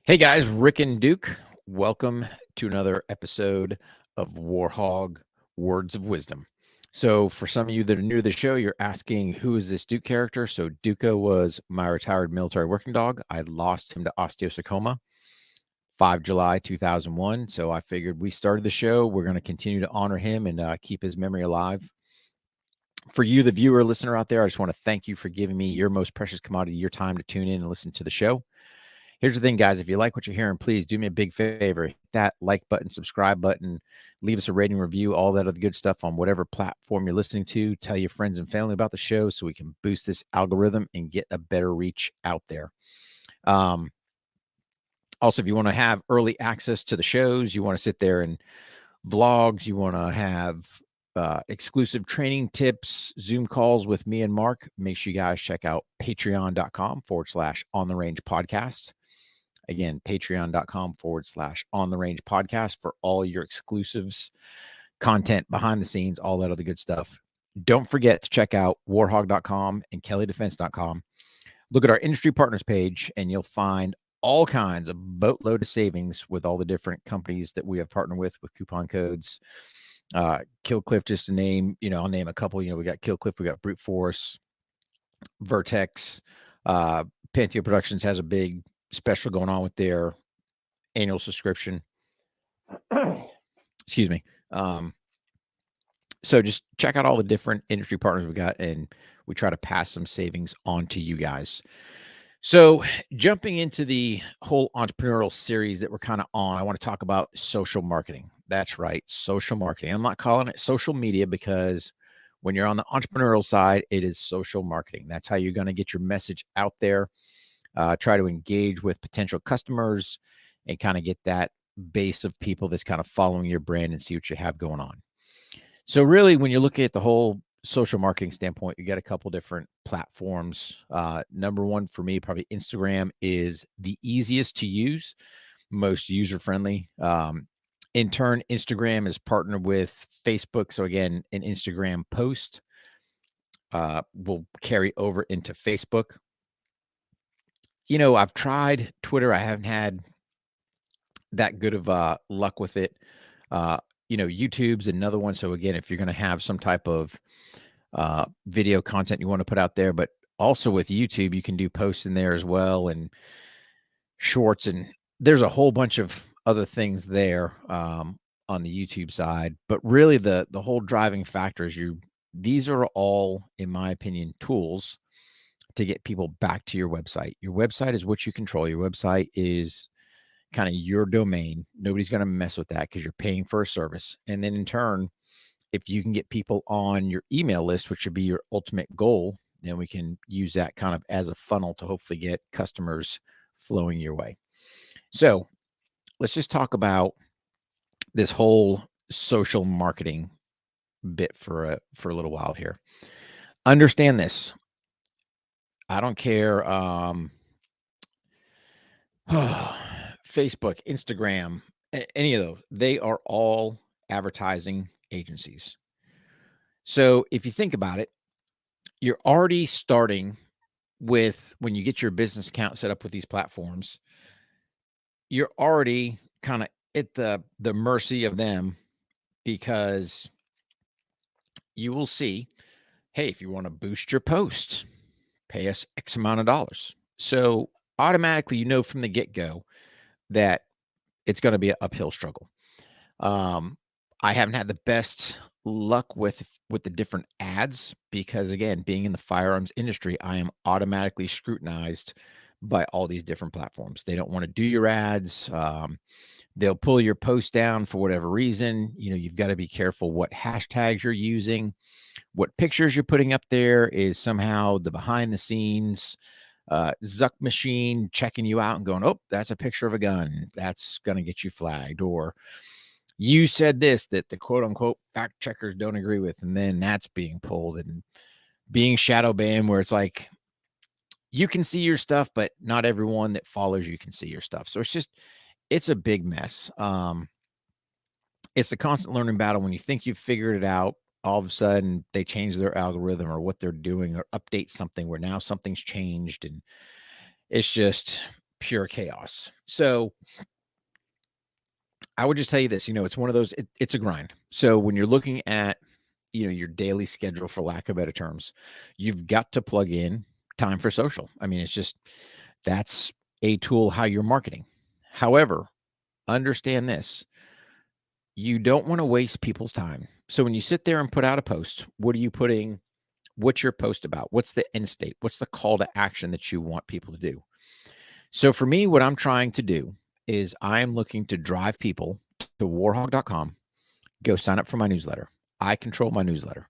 Hey guys, Rick and Duke. Welcome to another episode of War HOGG Words of Wisdom. So, for some of you that are new to the show, you're asking who is this Duke character? So, Duco was my retired military working dog. I lost him to osteosarcoma 5 July 2001. So, I figured we started the show. We're going to continue to honor him and keep his memory alive. For you, the viewer, listener out there, I just want to thank you for giving me your most precious commodity, your time to tune in and listen to the show. Here's the thing, guys. If you like what you're hearing, please do me a big favor. Hit that like button, subscribe button, leave us a rating, review, all that other good stuff on whatever platform you're listening to. Tell your friends and family about the show so we can boost this algorithm and get a better reach out there. Also, if you want to have early access to the shows, you want to sit there and vlogs, you want to have exclusive training tips, Zoom calls with me and Mark, make sure you guys check out patreon.com/on-the-range podcast. Again, patreon.com/on-the-range podcast for all your exclusives, content, behind the scenes, all that other good stuff. Don't forget to check out warhog.com and kellydefense.com. Look at our industry partners page, and you'll find all kinds of boatload of savings with all the different companies that we have partnered with coupon codes. Kill Cliff, just to name, I'll name a couple. We got Kill Cliff, we got Brute Force, Vertex, Panteo Productions has a big special going on with their annual subscription. Excuse me. So just check out all the different industry partners we got, and we try to pass some savings on to you guys. So jumping into the whole entrepreneurial series that we're kind of on, I want to talk about social marketing. That's right, social marketing. I'm not calling it social media because when you're on the entrepreneurial side, it is social marketing. That's how you're going to get your message out there. Try to engage with potential customers and kind of get that base of people that's kind of following your brand and see what you have going on. So really, when you're looking at the whole social marketing standpoint, you got a couple different platforms. Number one for me, probably Instagram is the easiest to use, most user-friendly. In turn, Instagram is partnered with Facebook. So again, an Instagram post will carry over into Facebook. I've tried Twitter. I haven't had that good of luck with it. YouTube's another one. So again, if you're going to have some type of video content you want to put out there, but also with YouTube, you can do posts in there as well and shorts. And there's a whole bunch of other things there on the YouTube side. But really the whole driving factor is these are all, in my opinion, tools to get people back to your website. Your website is what you control. Your website is kind of your domain. Nobody's going to mess with that because you're paying for a service. And then in turn, if you can get people on your email list, which should be your ultimate goal, then we can use that kind of as a funnel to hopefully get customers flowing your way. So let's just talk about this whole social marketing bit for a little while here. Understand this. I don't care. Facebook, Instagram, any of those, they are all advertising agencies. So if you think about it, you're already starting with, when you get your business account set up with these platforms, you're already kind of at the mercy of them, because you will see, hey, if you want to boost your posts, pay us X amount of dollars. So automatically, from the get-go that it's going to be an uphill struggle. I haven't had the best luck with the different ads because, again, being in the firearms industry, I am automatically scrutinized by all these different platforms. They don't want to do your ads. They'll pull your post down for whatever reason. You've got to be careful what hashtags you're using, what pictures you're putting up there is somehow the behind the scenes Zuck machine checking you out and going, oh, that's a picture of a gun. That's going to get you flagged. Or you said this that the quote unquote fact checkers don't agree with. And then that's being pulled and being shadow banned, where it's like, you can see your stuff, but not everyone that follows you can see your stuff. So it's a big mess. It's a constant learning battle. When you think you've figured it out, all of a sudden they change their algorithm or what they're doing or update something where now something's changed. And it's just pure chaos. So I would just tell you this, it's one of those, it's a grind. So when you're looking at, your daily schedule, for lack of better terms, you've got to plug in time for social. I mean, that's a tool how you're marketing. However, understand this, you don't want to waste people's time. So when you sit there and put out a post, what are you putting? What's your post about? What's the end state? What's the call to action that you want people to do? So for me, what I'm trying to do is I'm looking to drive people to warhog.com, go sign up for my newsletter. I control my newsletter.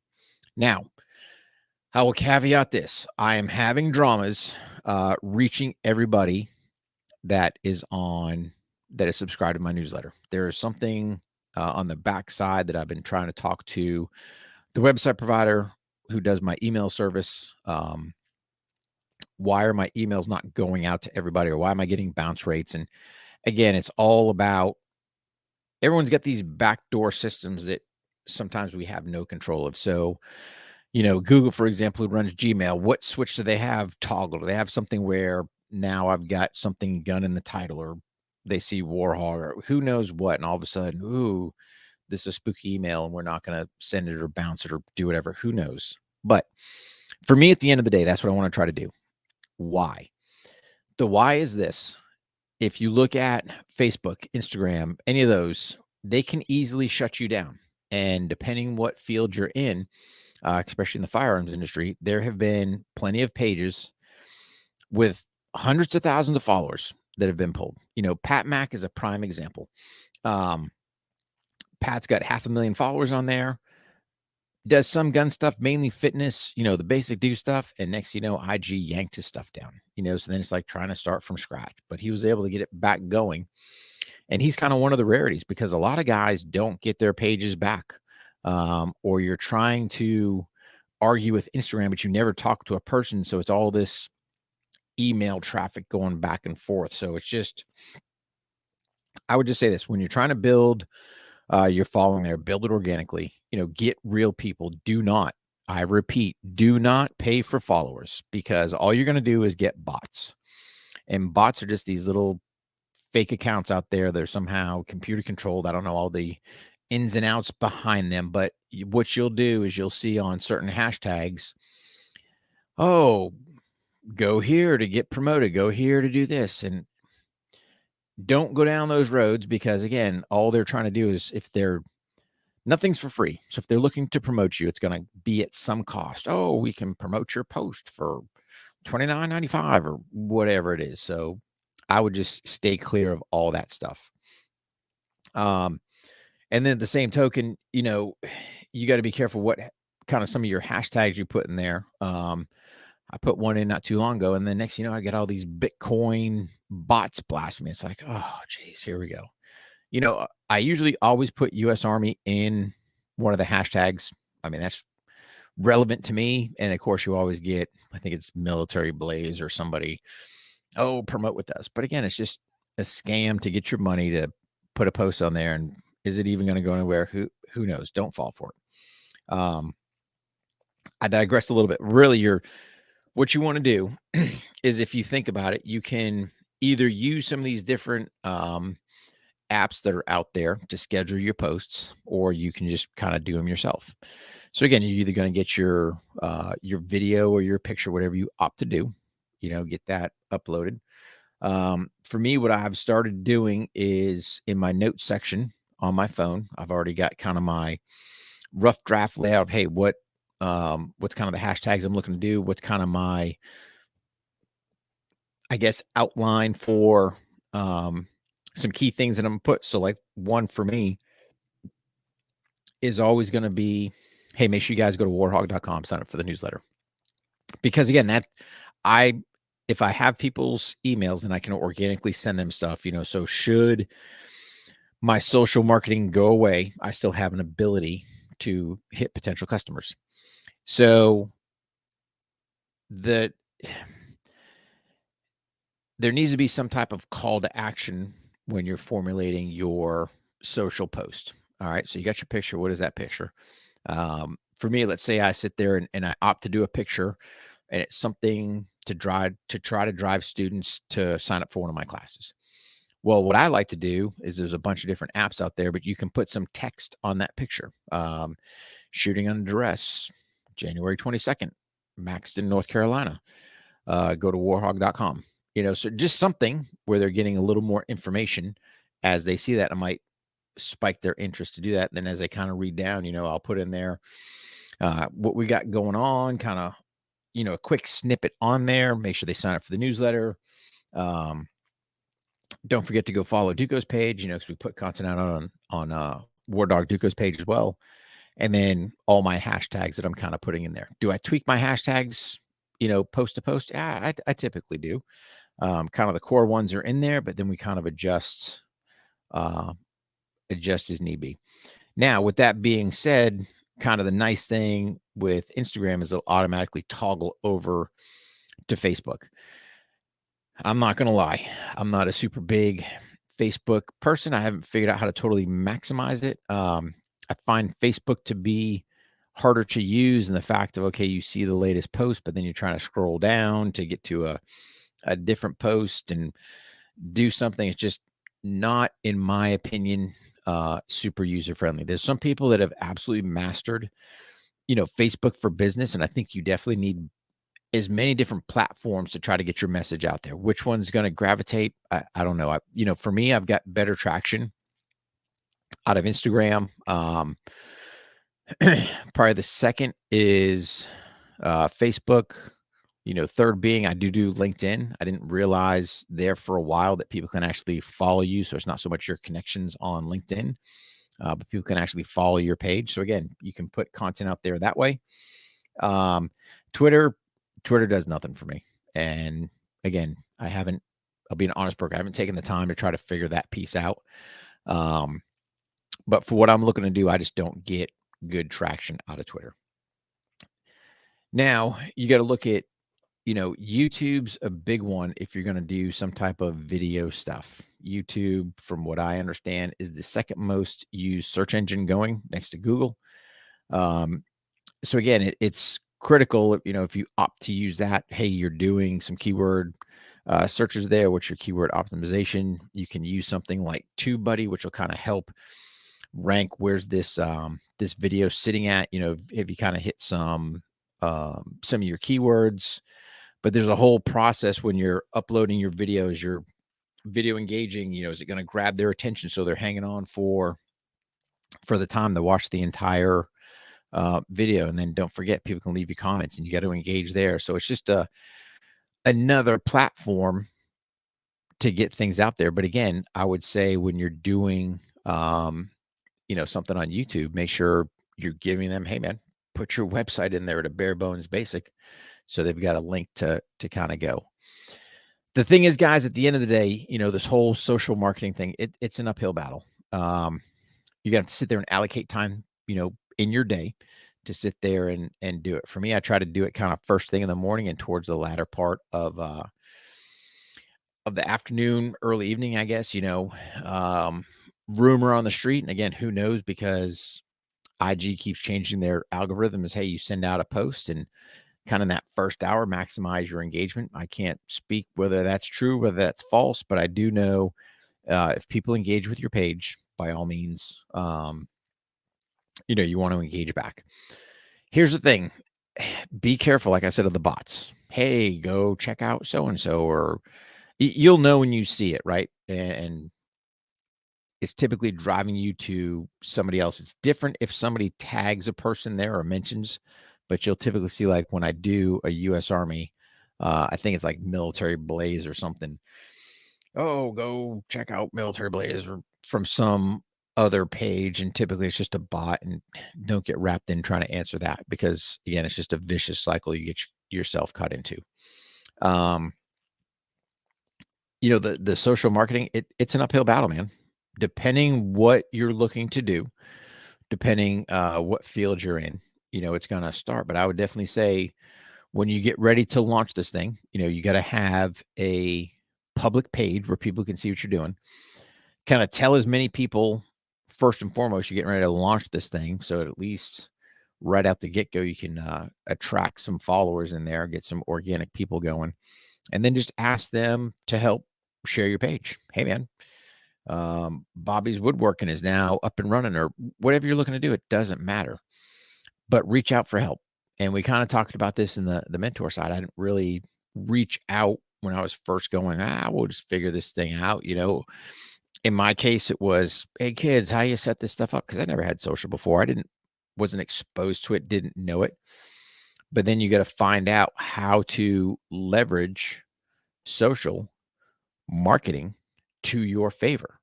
Now, I will caveat this. I am having dramas reaching everybody that is subscribed to my newsletter. There is something on the back side that I've been trying to talk to the website provider who does my email service. Why are my emails not going out to everybody, or why am I getting bounce rates? And again, it's all about, everyone's got these backdoor systems that sometimes we have no control of. So, Google, for example, who runs Gmail, what switch do they have toggled? Do they have something where now I've got something gun in the title, or they see War HOGG, or who knows what, and all of a sudden, ooh, this is a spooky email and we're not going to send it or bounce it or do whatever. Who knows? But for me, at the end of the day, that's what I want to try to do. Why? The why is this. If you look at Facebook, Instagram, any of those, they can easily shut you down. And depending what field you're in, especially in the firearms industry, there have been plenty of pages with hundreds of thousands of followers that have been pulled. Pat Mack is a prime example. Pat's got 500,000 followers on there, does some gun stuff, mainly fitness, the basic do stuff. And next, IG yanked his stuff down, so then it's like trying to start from scratch, but he was able to get it back going. And he's kind of one of the rarities, because a lot of guys don't get their pages back. Or you're trying to argue with Instagram, but you never talk to a person. So it's all this email traffic going back and forth. So it's just, I would just say this, when you're trying to build your following there, build it organically, get real people. I repeat, do not pay for followers, because all you're going to do is get bots. And bots are just these little fake accounts out there. They're somehow computer controlled. I don't know all the ins and outs behind them, but what you'll do is you'll see on certain hashtags, oh, go here to get promoted, go here to do this. And don't go down those roads, because again, all they're trying to do is, nothing's for free. So if they're looking to promote you, it's going to be at some cost. Oh, we can promote your post for $29.95 or whatever it is. So I would just stay clear of all that stuff. And then at the same token, you got to be careful what kind of some of your hashtags you put in there. I put one in not too long ago, and then next, I get all these Bitcoin bots blasting me. It's like, oh, geez, here we go. I usually always put U.S. Army in one of the hashtags. I mean, that's relevant to me. And of course, you always get, I think it's Military Blaze or somebody, oh, promote with us. But again, it's just a scam to get your money to put a post on there. And is it even going to go anywhere? Who knows? Don't fall for it. I digressed a little bit. Really, what you want to do is, if you think about it, you can either use some of these different apps that are out there to schedule your posts, or you can just kind of do them yourself. So again, you're either going to get your video or your picture, whatever you opt to do, get that uploaded. For me, what I've started doing is, in my notes section on my phone, I've already got kind of my rough draft layout of, hey, what's kind of the hashtags I'm looking to do, what's kind of my, I guess, outline for some key things that I'm gonna put. So like, one for me is always going to be, hey, make sure you guys go to warhog.com, sign up for the newsletter. Because again, if I have people's emails, and I can organically send them stuff, so should my social marketing go away, I still have an ability to hit potential customers. So there needs to be some type of call to action when you're formulating your social post. All right. So you got your picture. What is that picture? For me, let's say I sit there and I opt to do a picture, and it's something to try to drive students to sign up for one of my classes. Well, what I like to do is there's a bunch of different apps out there, but you can put some text on that picture. Shooting under duress, January 22nd, Maxton, North Carolina. Go to warhog.com. So just something where they're getting a little more information as they see that. I might spike their interest to do that. Then as they kind of read down, I'll put in there what we got going on, kind of, a quick snippet on there. Make sure they sign up for the newsletter. Don't forget to go follow Duco's page, because we put content out on War Dog Duco's page as well. And then all my hashtags that I'm kind of putting in there. Do I tweak my hashtags, post to post? Yeah, I typically do. Kind of the core ones are in there, but then we kind of adjust as need be. Now, with that being said, kind of the nice thing with Instagram is it'll automatically toggle over to Facebook. I'm not going to lie. I'm not a super big Facebook person. I haven't figured out how to totally maximize it. I find Facebook to be harder to use in the fact of, okay, you see the latest post, but then you're trying to scroll down to get to a different post and do something. It's just not, in my opinion, super user friendly. There's some people that have absolutely mastered, Facebook for business. And I think you definitely need as many different platforms to try to get your message out there. Which one's going to gravitate? I don't know. For me, I've got better traction out of Instagram. Probably the second is Facebook. Third being I do LinkedIn. I didn't realize there for a while that people can actually follow you. So it's not so much your connections on LinkedIn, but people can actually follow your page. So again, you can put content out there that way. Twitter does nothing for me. And again, I'll be an honest broker. I haven't taken the time to try to figure that piece out. But for what I'm looking to do, I just don't get good traction out of Twitter. Now you got to look at, YouTube's a big one. If you're going to do some type of video stuff, YouTube, from what I understand, is the second most used search engine going next to Google. So again, it's critical, if you opt to use that, hey, you're doing some keyword searches there. What's your keyword optimization? You can use something like TubeBuddy, which will kind of help rank where's this video sitting at. If you kind of hit some of your keywords, but there's a whole process when you're uploading your videos, your video engaging. Is it going to grab their attention so they're hanging on for the time to watch the entire video? And then don't forget, people can leave you comments and you got to engage there. So it's just another platform to get things out there. But again, I would say when you're doing something on YouTube, make sure you're giving them, hey man, put your website in there at a bare bones basic, so they've got a link to kind of go. The thing is, guys, at the end of the day, this whole social marketing thing, it's an uphill battle. You got to sit there and allocate time, in your day to sit there and do it. For me, I try to do it kind of first thing in the morning and towards the latter part of the afternoon, early evening, I guess. Rumor on the street, and again, who knows, because IG keeps changing their algorithms. Hey, you send out a post and kind of in that first hour, maximize your engagement. I can't speak whether that's true, whether that's false, but I do know if people engage with your page, by all means, you want to engage back. Here's the thing. Be careful, like I said, of the bots. Hey, go check out so-and-so, or you'll know when you see it, right? And it's typically driving you to somebody else. It's different if somebody tags a person there or mentions, but you'll typically see, like when I do a U.S. Army, I think it's like Military Blaze or something. Oh, go check out Military Blaze, or from some other page, and typically it's just a bot. And don't get wrapped in trying to answer that, because again, it's just a vicious cycle you get yourself caught into. The social marketing, it's an uphill battle, man. Depending what you're looking to do, depending what field you're in, it's going to start. But I would definitely say when you get ready to launch this thing, you got to have a public page where people can see what you're doing. Kind of tell as many people first and foremost you're getting ready to launch this thing, so at least right out the get-go, you can attract some followers in there, get some organic people going, and then just ask them to help share your page. Hey, man, Bobby's Woodworking is now up and running, or whatever you're looking to do. It doesn't matter, but reach out for help. And we kind of talked about this in the mentor side. I didn't really reach out when I was first going, we'll just figure this thing out. In my case, it was, hey kids, how you set this stuff up? Because I never had social before. Wasn't exposed to it, didn't know it. But then you got to find out how to leverage social marketing to your favor.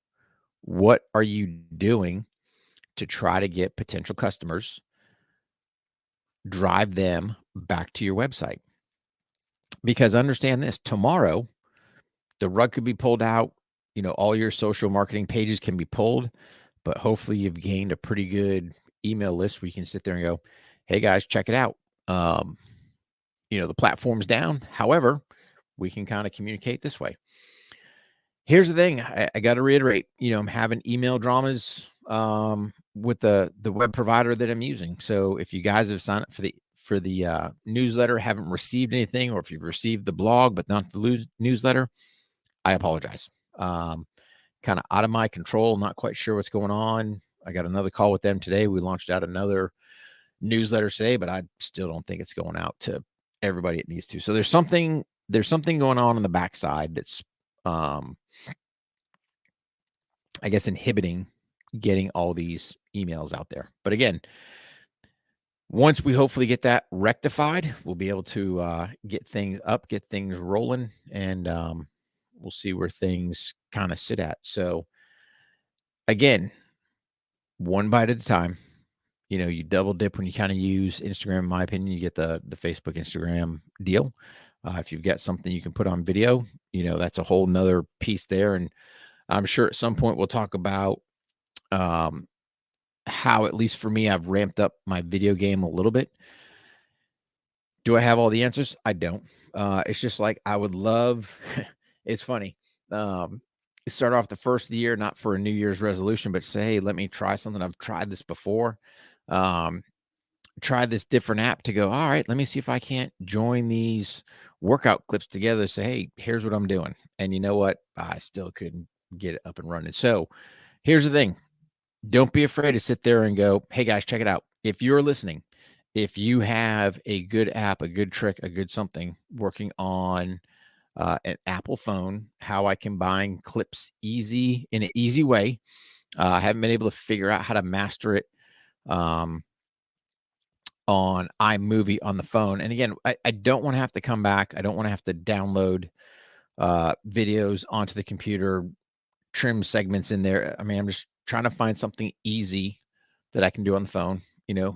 What are you doing to try to get potential customers, drive them back to your website? Because understand this, tomorrow, the rug could be pulled out. All your social marketing pages can be pulled, but hopefully you've gained a pretty good email list where you can sit there and go, hey guys, check it out. The platform's down. However, we can kind of communicate this way. Here's the thing. I got to reiterate, I'm having email dramas with the web provider that I'm using. So if you guys have signed up for the newsletter, haven't received anything, or if you've received the blog but not the newsletter, I apologize. Kind of out of my control, not quite sure what's going on. I got another call with them today. We launched out another newsletter today, but I still don't think it's going out to everybody it needs to. So there's something going on the backside that's I guess inhibiting getting all these emails out there. But again, once we hopefully get that rectified, we'll be able to get things up, get things rolling, and we'll see where things kind of sit at. So again, one bite at a time. You double dip when you kind of use Instagram. In my opinion, you get the Facebook, Instagram deal. If you've got something you can put on video, that's a whole nother piece there. And I'm sure at some point we'll talk about how, at least for me, I've ramped up my video game a little bit. Do I have all the answers? I don't. It's just like I would love. It's funny. Start off the first of the year, not for a New Year's resolution, but say, hey, let me try something. I've tried this before. Try this different app to go, all right, let me see if I can't join these workout clips together. Say, hey, here's what I'm doing. And you know what? I still couldn't get it up and running. So here's the thing. Don't be afraid to sit there and go, hey guys, check it out. If you're listening, if you have a good app, a good trick, a good something working on an Apple phone, how I combine clips in an easy way. I haven't been able to figure out how to master it on iMovie on the phone. And again, I don't want to have to come back. I don't want to have to download videos onto the computer, trim segments in there. I mean, I'm just trying to find something easy that I can do on the phone.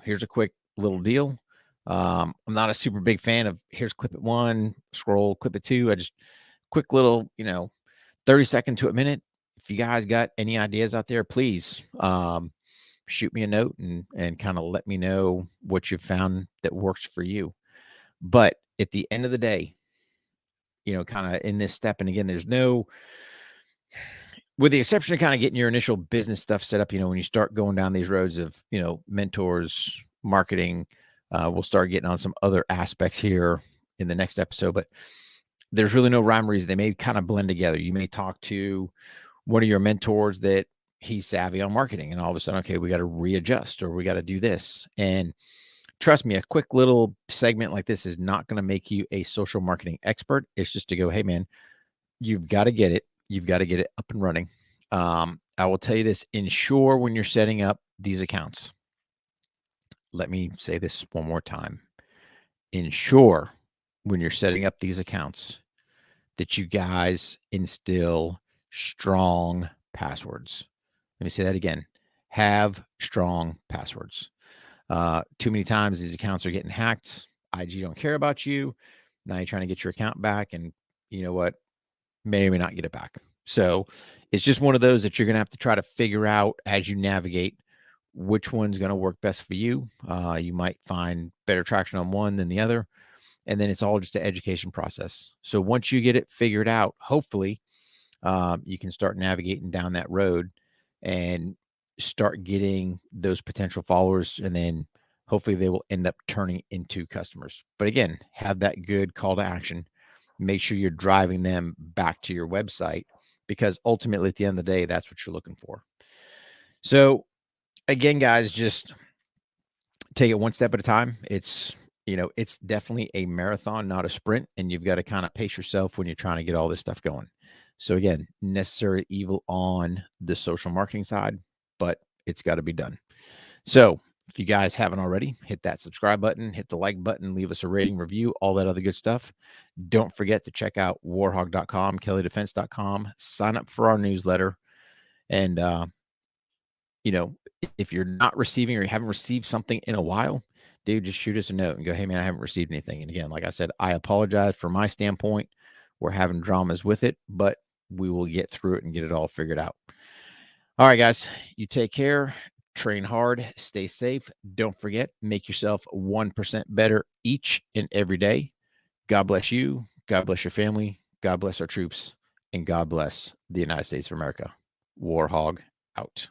Here's a quick little deal. I'm not a super big fan of here's clip it 1, scroll, clip it 2. I just quick little, 30 seconds to a minute. If you guys got any ideas out there, please shoot me a note and kind of let me know what you've found that works for you. But at the end of the day, kind of in this step, and again, there's no, with the exception of kind of getting your initial business stuff set up, when you start going down these roads of, mentors, marketing, we'll start getting on some other aspects here in the next episode, but there's really no rhyme or reason. They may kind of blend together. You may talk to one of your mentors that he's savvy on marketing, and all of a sudden, okay, we got to readjust, or we got to do this. And trust me, a quick little segment like this is not going to make you a social marketing expert. It's just to go, hey man, you've got to get it. You've got to get it up and running. I will tell you this, ensure when you're setting up these accounts. Let me say this one more time. Ensure when you're setting up these accounts that you guys instill strong passwords. Let me say that again. Have strong passwords. Too many times these accounts are getting hacked. IG don't care about you. Now you're trying to get your account back, and you know what? May or may not get it back. So it's just one of those that you're going to have to try to figure out as you navigate which one's going to work best for you. You might find better traction on one than the other. And then it's all just an education process. So once you get it figured out, hopefully you can start navigating down that road and start getting those potential followers, and then hopefully they will end up turning into customers. But again, have that good call to action. Make sure you're driving them back to your website, because ultimately at the end of the day, that's what you're looking for. So again, guys, just take it one step at a time. It's definitely a marathon, not a sprint, and you've got to kind of pace yourself when you're trying to get all this stuff going. So again, necessary evil on the social marketing side, but it's got to be done. So if you guys haven't already, hit that subscribe button, hit the like button, leave us a rating, review, all that other good stuff. Don't forget to check out warhog.com, kellydefense.com, sign up for our newsletter. And, if you're not receiving or you haven't received something in a while, dude, just shoot us a note and go, hey, man, I haven't received anything. And again, like I said, I apologize for my standpoint. We're having dramas with it, but we will get through it and get it all figured out. All right, guys, you take care, train hard, stay safe. Don't forget, make yourself 1% better each and every day. God bless you. God bless your family. God bless our troops. And God bless the United States of America. War Hog out.